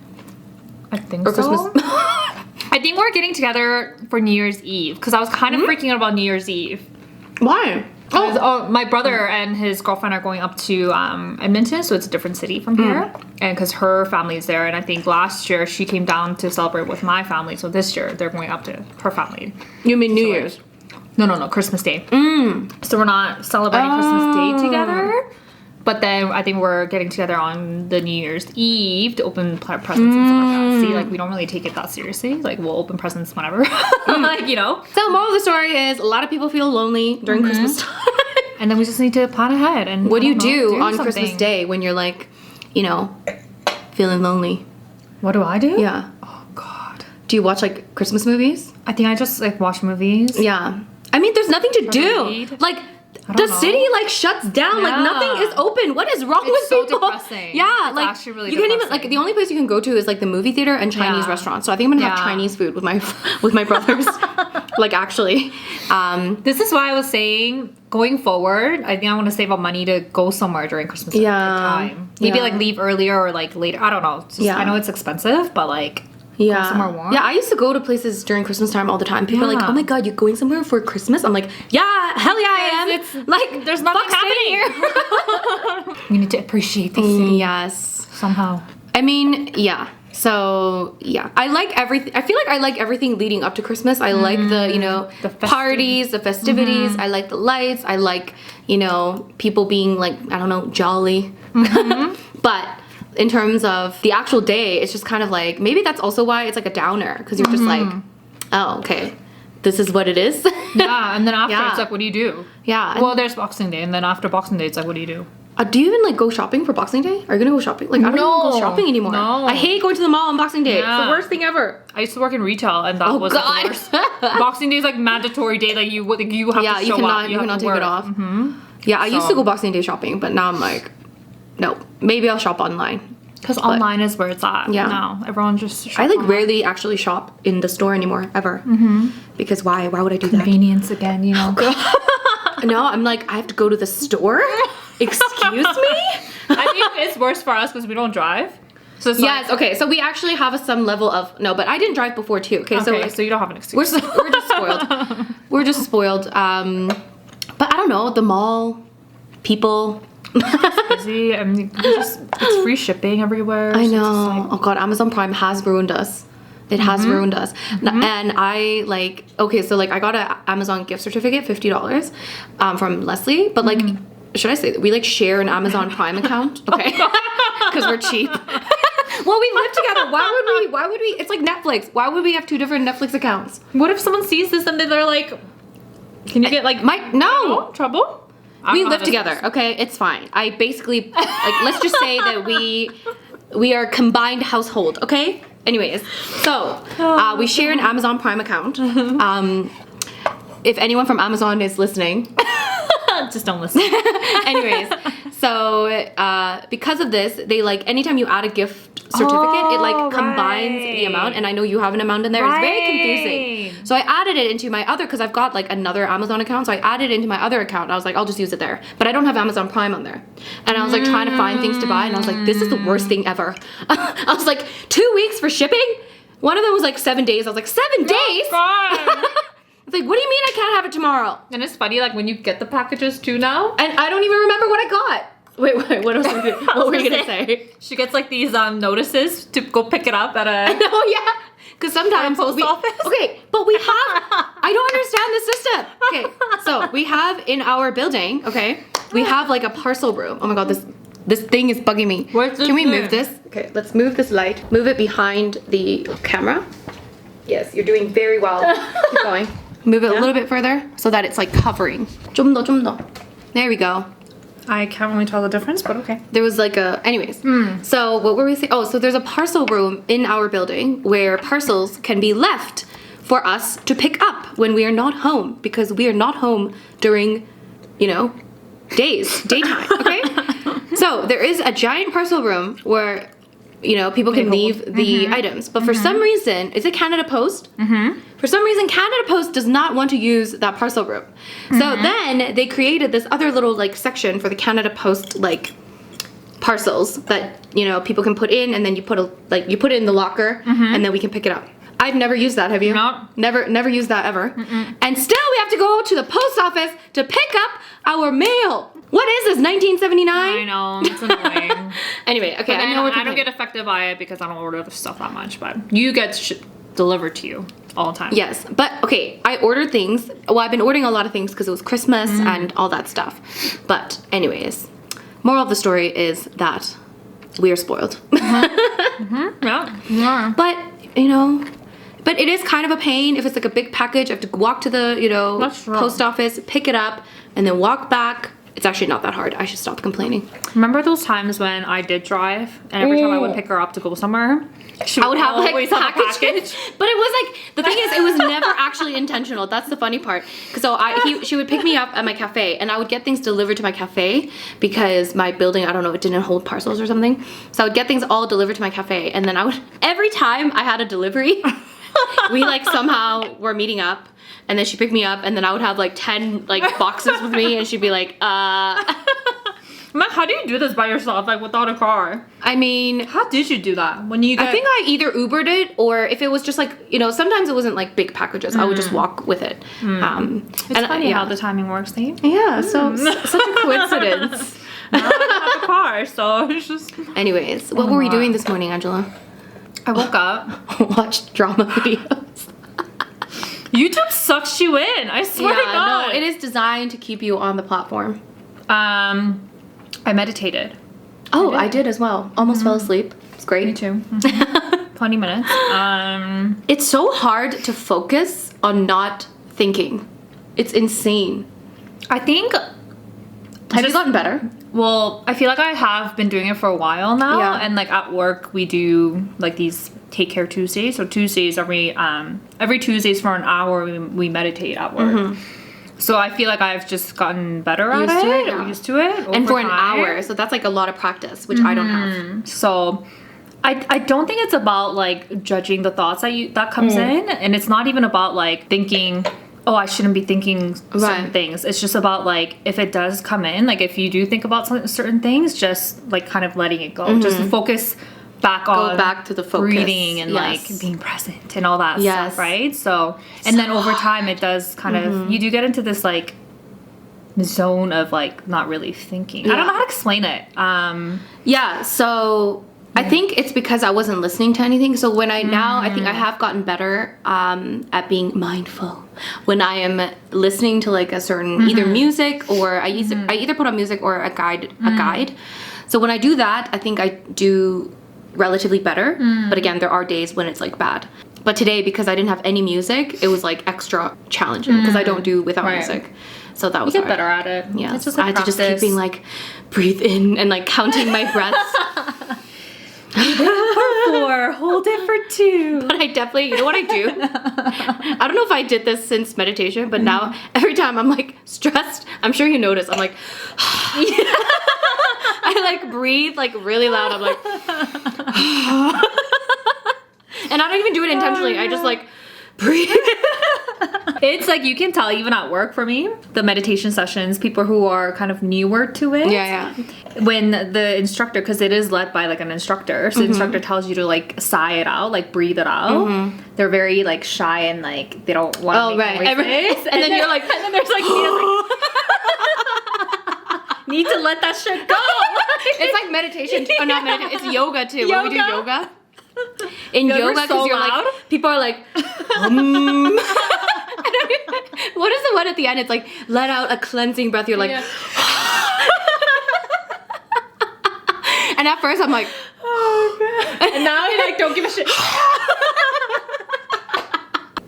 I think Or so. Christmas. I think we're getting together for New Year's Eve because I was kind of freaking out about New Year's Eve. Why? Oh, my brother and his girlfriend are going up to Edmonton, so it's a different city from here. And because her family's there, and I think last year she came down to celebrate with my family, so this year they're going up to her family. You mean New Year's? No, Christmas Day. So we're not celebrating Christmas Day together. But then I think we're getting together on the New Year's Eve to open presents and stuff like that. See, like, we don't really take it that seriously. Like, we'll open presents whenever. Like, you know. So, moral of the story is a lot of people feel lonely during Christmas time. And then we just need to plan ahead. And What do you I don't know, do on something. Christmas Day when you're like, you know, feeling lonely? What do I do? Yeah. Oh, God. Do you watch like Christmas movies? I think I just, like, watch movies. Yeah. I mean, there's nothing to do. read. Like, don't the know. city like shuts down. Like Yeah. nothing is open. What is wrong It's with so people? depressing. Yeah, It's like actually really you can't even depressing. like the only place you can go to is like the movie theater and Chinese Yeah. restaurants. So I think I'm gonna have Yeah. Chinese food with my brothers. Like actually, This is why I was saying, going forward, I think I want to save up money to go somewhere during Christmas time. Maybe Yeah. like leave earlier or like later. I don't know. It's just, Yeah. I know it's expensive, but like yeah, somewhere warm. Yeah, I used to go to places during Christmas time all the time. People are like, Yeah. "Oh my god, you're going somewhere for Christmas?" I'm like, "Yeah, hell yeah, I am." It's like there's nothing fuck happening here. we need to appreciate the city Yes. somehow. I mean, yeah. So yeah, I like everything. I feel like I like everything leading up to Christmas. I like the The parties, the festivities. I like the lights. I like people being like I don't know jolly. But in terms of the actual day, it's just kind of like maybe that's also why it's like a downer because you're just like, oh okay, this is what it is. Yeah, and then after Yeah. it's like, what do you do? Yeah. Well, there's Boxing Day, and then after Boxing Day, it's like, what do you do? Do you even like go shopping for Boxing Day? Are you gonna go shopping? Like I don't even go No. shopping anymore. No. I hate going to the mall on Boxing Day. It's Yeah. the worst thing ever. I used to work in retail, and that Oh, was God. like, the worst. Boxing Day is like mandatory day. Like you have to show Yeah, you cannot up. you have cannot to take it work. off. Yeah, I used to So- go Boxing Day shopping, but now I'm like, no. Maybe I'll shop online. Because online is where it's at. Yeah. Now everyone just I like online. rarely actually shop in the store anymore ever. Because why? Why would I do that? Convenience again, you know. No, I'm like I have to go to the store. Excuse me. I think it's worse for us because we don't drive. So it's Yes. Okay. So we actually have some level of no, but I didn't drive before too. Okay. okay, So so you don't have an excuse. we're just spoiled. We're just spoiled. But I don't know the mall, people. busy and it's free shipping everywhere. I so it's know. just like- Oh god, Amazon Prime has ruined us. It has ruined us. And I like okay, so like I got an Amazon gift certificate, $50, from Leslie. But like, should I say that we like share an Amazon Prime account? Okay, because we're cheap. Well, we live together. Why would we? It's like Netflix. Why would we have two different Netflix accounts? What if someone sees this and they're like, "Can you get like No. trouble?" I We don't know live how this together. works. Okay, it's fine. I basically like let's just say that we are a combined household. Okay. Anyways, so we share an Amazon Prime account. If anyone from Amazon is listening, Just don't listen. anyways, so because of this, they like anytime you add a gift certificate, it like combines the amount, and I know you have an amount in there. It's very confusing. So I added it into my other because I've got like another Amazon account. So I added it into my other account. I was like, I'll just use it there, but I don't have Amazon Prime on there. And I was like trying to find things to buy, and I was like, this is the worst thing ever. I was like, 2 weeks for shipping. One of them was like 7 days. I was like, 7 days. God. It's like, what do you mean I can't have it tomorrow? And it's funny, like when you get the packages too now. And I don't even remember what I got. Wait, what else? What were you gonna say? She gets like these notices to go pick it up at a. Oh yeah, because sometimes post office? Okay, but we have. I don't understand the system. Okay, so we have in our building. Okay, we have like a parcel room. Oh my god, this thing is bugging me. What's this Can we thing? move this? Okay, let's move this light. Move it behind the camera. Yes, you're doing very well. Keep going. Move it a little bit further so that it's like covering. 좀 더. There we go. I can't really tell the difference, but okay. There was like a, anyways. So what were we saying? Oh, so there's a parcel room in our building where parcels can be left for us to pick up when we are not home, because we are not home during, daytime, okay? So there is a giant parcel room where, people can leave the items. But for some reason, is it Canada Post? For some reason, Canada Post does not want to use that parcel room. So then they created this other little section for the Canada Post parcels that people can put in, and then you put it in the locker, and then we can pick it up. I've never used that. Have you? No. Never used that ever. And still, we have to go to the post office to pick up our mail. What is this? 1979? I know, it's annoying. Anyway, okay. I don't get affected by it because I don't order the stuff that much, but you get delivered to you all the time. Yes, but okay, I ordered things. Well, I've been ordering a lot of things because it was Christmas and all that stuff. But anyways, moral of the story is that we are spoiled. Yeah. But, but it is kind of a pain if it's a big package. I have to walk to the, post office, pick it up, and then walk back. It's actually not that hard. I should stop complaining. Remember those times when I did drive, and every time I would pick her up to go somewhere, I would have always have a package. But it was the thing is, it was never actually intentional. That's the funny part. So she would pick me up at my cafe, and I would get things delivered to my cafe because my building, I don't know, it didn't hold parcels or something. So I would get things all delivered to my cafe, and then every time I had a delivery, we somehow were meeting up. And then she picked me up, and then I would have 10 boxes with me, and she'd be like, Matt, how do you do this by yourself, without a car? I mean, how did you do that when you? I think I either Ubered it, or if it was just sometimes it wasn't big packages, I would just walk with it. It's funny how the timing works, Steve. Yeah, so such a coincidence. I don't have a car, so it's just. Anyways, what were we doing this morning, Angela? I woke up, watched drama videos. YouTube sucks you in. I swear to God. No, it is designed to keep you on the platform. I meditated. Oh, I did as well. Almost fell asleep. It's great. Me too. 20 minutes. It's so hard to focus on not thinking. It's insane. I think. Have you gotten better? Well, I feel like I have been doing it for a while now, and at work we do these Take Care Tuesdays. So Tuesdays every Tuesdays for an hour we meditate at work. So I feel like I've just gotten better at it. Used to it. And for an hour, so that's a lot of practice, which I don't have. So I don't think it's about judging the thoughts that comes in, and it's not even about thinking, oh, I shouldn't be thinking certain things. It's just about if it does come in, if you do think about certain things, just kind of letting it go. Just focus back to the focus. Breathing and being present and all that stuff, right? So and then over time it does kind of, you do get into this zone of not really thinking. I don't know how to explain it. So I think it's because I wasn't listening to anything. So when I think I have gotten better at being mindful when I am listening to a certain either music, or I either put on music or a guide. So when I do that, I think I do relatively better. But again, there are days when it's bad. But today, because I didn't have any music, it was extra challenging because I don't do without music. So that was you get better at it. Yeah, it's just I had to just keep being breathe in and counting my breaths. For 4, hold it for 2. But I definitely, you know what I do? I don't know if I did this since meditation, but now every time I'm stressed, I'm sure you notice, I'm I breathe really loud. I'm and I don't even do it intentionally. I just breathe. It's you can tell even at work for me, the meditation sessions, people who are kind of newer to it. Yeah. When the instructor, because it is led by an instructor, so the instructor tells you to sigh it out, breathe it out. They're very shy and they don't want to make noises. And then you're and then there's me need to let that shit go. It's meditation. Oh, not meditation. It's yoga too. When we do yoga. In yoga, because you're people are what is the one at the end? It's let out a cleansing breath. You're and at first I'm oh god. And now you don't give a shit.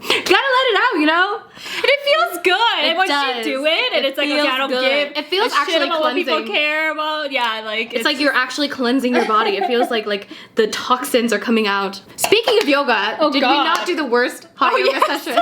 Gotta let it out, And it feels good. And once you do it, and it's okay, I don't give. It feels a actually shit about cleansing. what people care about. Yeah, it's you're actually cleansing your body. It feels like the toxins are coming out. Speaking of yoga, did we not do the worst hot yoga session?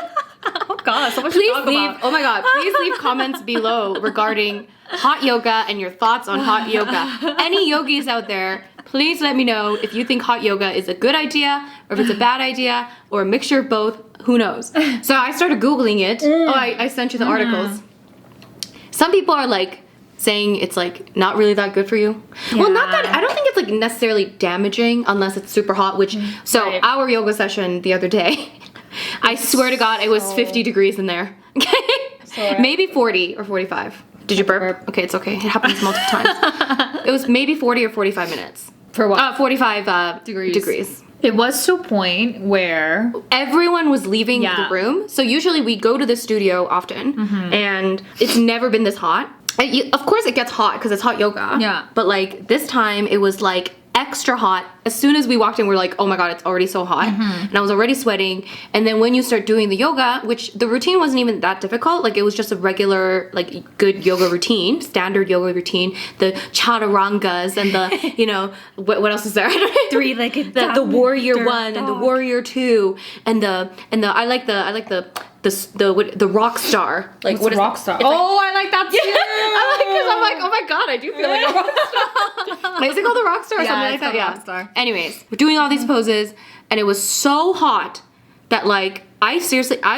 God, so much Please to talk leave, about. oh my God, please leave comments below regarding hot yoga and your thoughts on hot yoga. Any yogis out there, please let me know if you think hot yoga is a good idea or if it's a bad idea or a mixture of both. Who knows? So I started Googling it. Oh, I sent you the articles. Some people are like saying it's like not really that good for you. Well, not that, I don't think it's like necessarily damaging unless it's super hot, which, so Right. our yoga session the other day, I swear to God, it was 50 degrees in there. Okay? Maybe 40 or 45. Did you burp? Okay, it's okay. It happens multiple times. It was maybe 40 or 45 minutes. For what? 45 degrees. It was to a point where Everyone was leaving Yeah. the room. So usually we go to the studio often, and it's never been this hot. Of course it gets hot because it's hot yoga. Yeah. But like this time it was like extra hot. As soon as we walked in, we're like, oh my God, it's already so hot. And I was already sweating. And then when you start doing the yoga, which the routine wasn't even that difficult, like it was just a regular, like good yoga routine, standard yoga routine, the chaturangas and the, you know, what else is there? three-legged the warrior one and the warrior two and the I like the rock star. Like What's a rock star? It's like, Oh, I like that too. I'm like, oh my God, I do feel like a rock star. Is it called a rock star or Yeah, something like it's that? called a Yeah. rock star. Anyways, we're doing all these poses and it was so hot that like I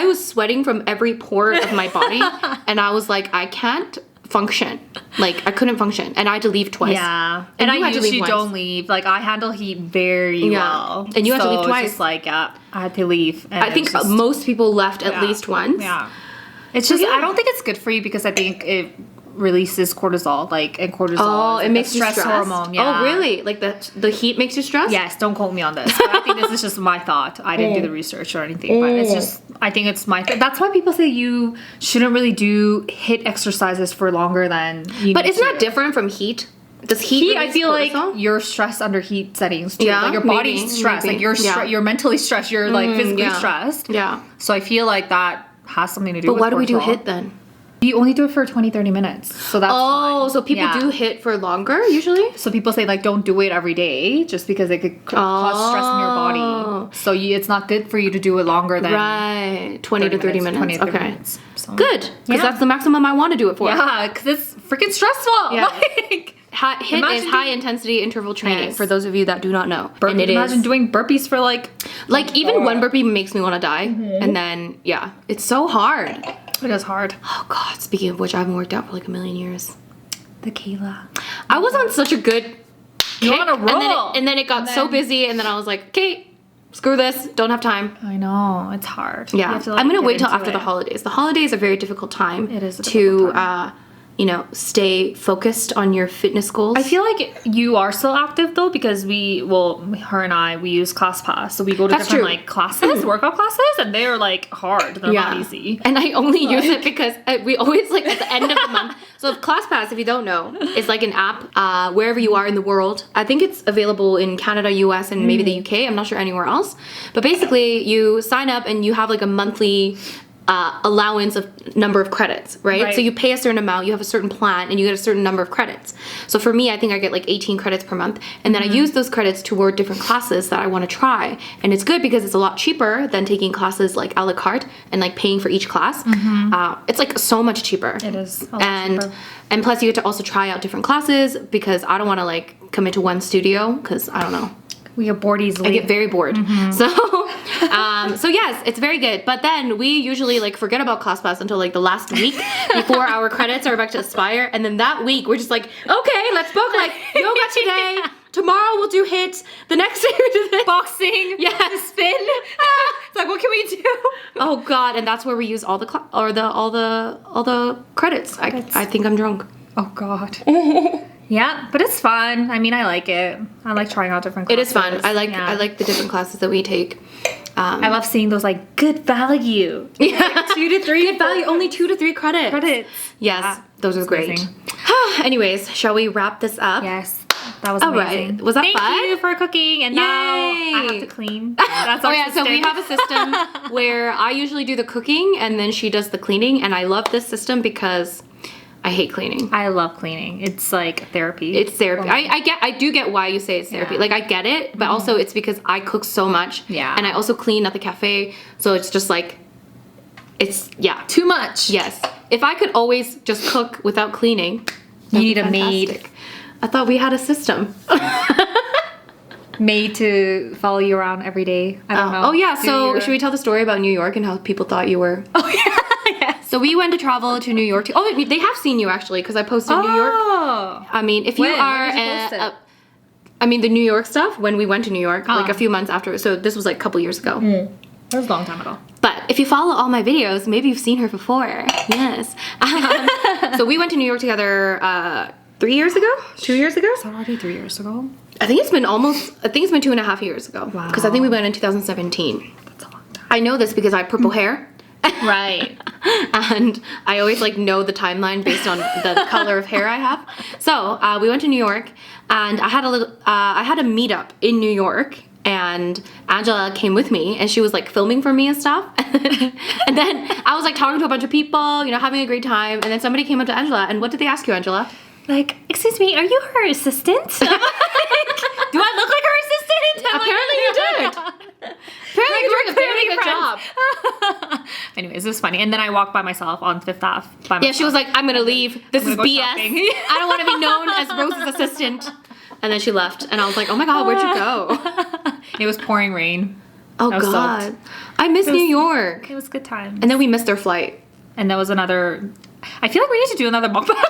was sweating from every pore of my body and I was like, I can't function. Like I couldn't function and I had to leave twice. Yeah. And And you I had to leave usually once. don't leave. Like I handle heat very Yeah. well. And you had to So leave it's twice. just like, yeah, I had to leave. And I think it was just- most people left at yeah. least once. Yeah. It's just, yeah. I don't think it's good for you because I think it releases cortisol, like, and cortisol Oh, is it like makes a you stress stressed. hormone. Yeah. Oh, really? Like the heat makes you stressed? Yes, don't quote me on this. But I think this is just my thought. I didn't do the research or anything, but it's just, I think it's my, that's why people say you shouldn't really do HIIT exercises for longer than you But need isn't that to. different from heat? Does heat Heat, I release feel cortisol? like you're stressed under heat settings too. Yeah, like your body's maybe, stressed. maybe. Like you're Yeah. you're mentally stressed. You're like physically yeah. stressed. Yeah. So I feel like that has something to do But with why do we do cortisol. HIIT then? You only do it for 20-30 minutes. So that's Oh, fine. so people Yeah. do HIIT for longer usually? So people say like don't do it every day just because it could cause stress in your Oh. body. So it's not good for you to do it longer than Right. 20 to 30 minutes. 20 to 30 okay. minutes. So, Good. Because Yeah. that's the maximum I want to do it for. Yeah, because it's freaking stressful. Yeah. Like, HIIT Imagine is doing- high intensity interval training Yes. for those of you that do not know. And it imagine is. doing burpees for like Even one burpee makes me want to die. And then, yeah, it's so hard. it is hard. Oh, God. Speaking of which, I haven't worked out for like a million years. The Kayla. I was on such a good You're kick, on a roll. And then it got so then- busy, and then I was like, okay, screw this, don't have time. I know it's hard. You Yeah, have to, like, I'm gonna get wait till into after the it. holidays. The holidays are a very difficult time. It is a to difficult time. stay focused on your fitness goals. I feel like you are still active though because her and I, we use ClassPass, so we go to That's different true. like classes, workout classes, and they are like hard. They're not easy. And I only use it because we always like at the end of the month. So ClassPass, if you don't know, is like an app wherever you are in the world. I think it's available in Canada, US, and maybe the UK. I'm not sure anywhere else. But basically, you sign up and you have like a monthly allowance of number of credits, right? So you pay a certain amount, you have a certain plan, and you get a certain number of credits. So for me, I think I get like 18 credits per month, and then I use those credits toward different classes that I want to try. And it's good because it's a lot cheaper than taking classes like a la carte and like paying for each class. It's like so much cheaper. It is a lot and cheaper. and plus you get to also try out different classes because I don't want to like commit to one studio because I don't know. We get bored easily. I get very bored. So yes, it's very good. But then we usually like forget about ClassPass until like the last week before our credits are about to expire. And then that week we're just like, okay, let's book like yoga today. Tomorrow we'll do HIIT. The next day we do this. boxing. Yes. Spin. It's like, what can we do? Oh God, and that's where we use all the all the credits. I think I'm drunk. Oh God. Yeah, but it's fun. I mean, I like it. I like trying out different It classes. is fun. I Yeah. like the different classes that we take. I love seeing those like good value. Yeah. Like 2 to 3 Good value, only 2 to 3 credits. credits. Yes, Yeah, those are it's great. amazing. Anyways, shall we wrap this up? Yes, that was All amazing. right. Was that Thank fun? you for cooking, and now I Yay. have to clean. That's Oh our yeah, so we system. have a system where I usually do the cooking and then she does the cleaning, and I love this system because I hate cleaning. I love cleaning. It's like therapy. It's therapy. Oh. I do get why you say it's therapy. Yeah. Like I get it, but also it's because I cook so much. Yeah. And I also clean at the cafe, so it's just like It's, yeah. Too much. Yes. If I could always just cook without cleaning, You need a maid. I thought we had a system. Maid to follow you around every day. I don't know. Oh yeah, so should we tell the story about New York and how people thought you were? Oh yeah, yes. So we went to travel to New York. Oh, they have seen you actually because I posted New York. Oh. I mean, if you When? are, When did you post it? I mean the New York stuff when we went to New York, like Oh. a few months after. So this was like a couple years ago. That was a long time ago. But if you follow all my videos, maybe you've seen her before. Yes. So we went to New York together 3 years ago? 2 years ago? Is that already 3 years ago? I think it's been 2.5 years ago. Wow. Because I think we went in 2017. That's a long time. I know this because I have purple hair. Right. And I always like know the timeline based on the color of hair I have. So we went to New York, and I had a meetup in New York, and Angela came with me, and she was like filming for me and stuff. And then I was like talking to a bunch of people, you know, having a great time. And then somebody came up to Angela, and what did they ask you, Angela? Like, excuse me, are you her assistant? Do I look like her assistant? Apparently you did. Apparently you did a very good job. Anyways, it was funny. And then I walked by myself on Fifth Ave. Yeah, she was like, I'm gonna leave. This is gonna go BS. shopping. I don't want to be known as Rose's assistant. And then she left, and I was like, oh my god, where'd you go? It was pouring rain. Oh I was god. soaked. I miss New York. It was a good time. And then we missed their flight. And there was another... I feel like we need to do another mukbang.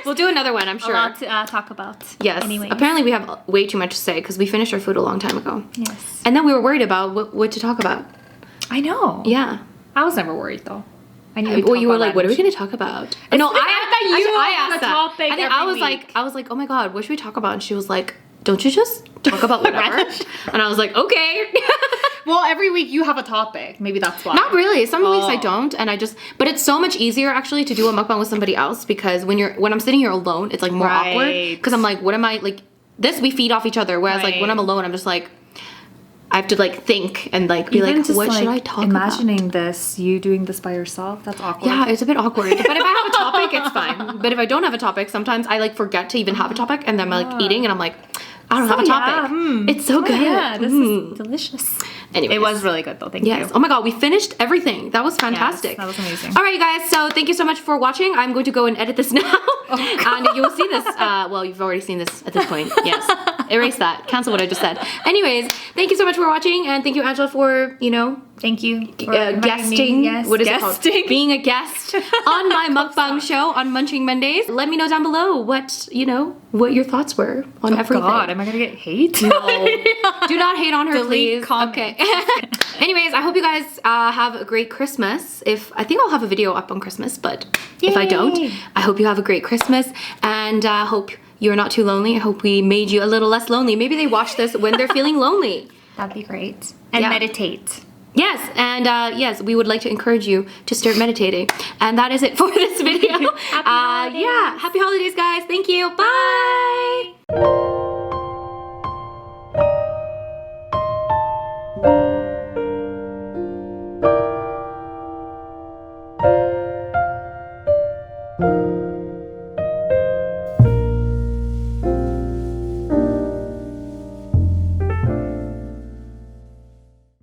We'll do another one, I'm A sure. lot to talk about. Yes. Anyways. Apparently we have way too much to say because we finished our food a long time ago. Yes. And then we were worried about what to talk about. I know. Yeah. I was never worried though. I knew. Well, you were like, what are we going to talk about? No, the fact that you I have asked a that. topic I think every I was like, oh my god, what should we talk about? And she was like, don't you just talk about whatever? And I was like, okay. Well, every week you have a topic. Maybe that's why. Not really. Some weeks I don't, and but it's so much easier actually to do a mukbang with somebody else because when I'm sitting here alone, it's like more awkward because I'm like, what am I like? This we feed off each other. Whereas like when I'm alone, I'm just like, I have to like think and like be Even like, just, what should I talk about? Imagining this, you doing this by yourself, that's awkward. Yeah, it's a bit awkward. But if I have a topic, it's fine. But if I don't have a topic, sometimes I like forget to even have a topic, and then I'm like eating, and I'm like, I don't have a topic. It's so good. Yeah, this is delicious. Anyways. It was really good though. Thank Yes. you. Oh my god, we finished everything. That was fantastic. Yes, that was amazing. All right, guys. So thank you so much for watching. I'm going to go and edit this now, and you will see this. Well, you've already seen this at this point. Yes. Erase that. Cancel what I just said. Anyways, thank you so much for watching, and thank you, Angela, for Thank you for guesting. Yes, What is guesting. it called? Being a guest on my mukbang show on Munching Mondays. Let me know down below what your thoughts were on everything. God, am I gonna get hate? No. Do not hate on her, Delete please. comments. Okay. Anyways, I hope you guys have a great Christmas. I think I'll have a video up on Christmas, but if I don't, Yay. I hope you have a great Christmas, and I hope you're not too lonely. I hope we made you a little less lonely. Maybe they watch this when they're feeling lonely. That'd be great. And Yeah. meditate. Yes, and yes, we would like to encourage you to start meditating. And that is it for this video. Happy holidays. Yeah, happy holidays, guys. Thank you. Bye.